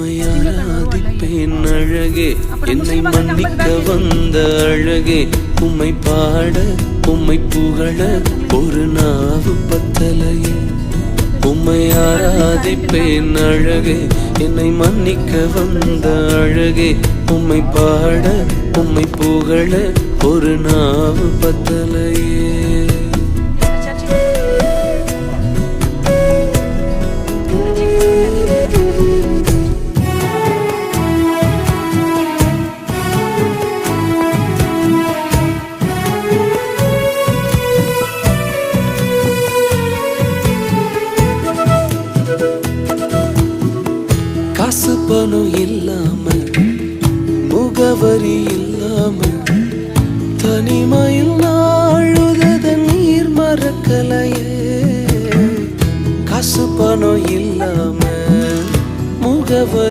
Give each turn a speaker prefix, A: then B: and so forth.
A: உம்மை ஆராதிப்பேன் அழகே, என்னை மன்னிக்க வந்த அழகே. உம்மை பாட உம்மை புகழ ஒரு நாவு பத்தலையே. உம்மை ஆராதிப்பேன் அழகே, என்னை மன்னிக்க வந்த அழகே. உம்மை பாட உம்மை புகழ ஒரு நாவு பத்தலையே. காசு பணம் இல்லாம, முகவரி இல்லாம, தனிமையில் நாழுத நீர் மறக்கலையே. காசு பணம் இல்லாம, முகவரி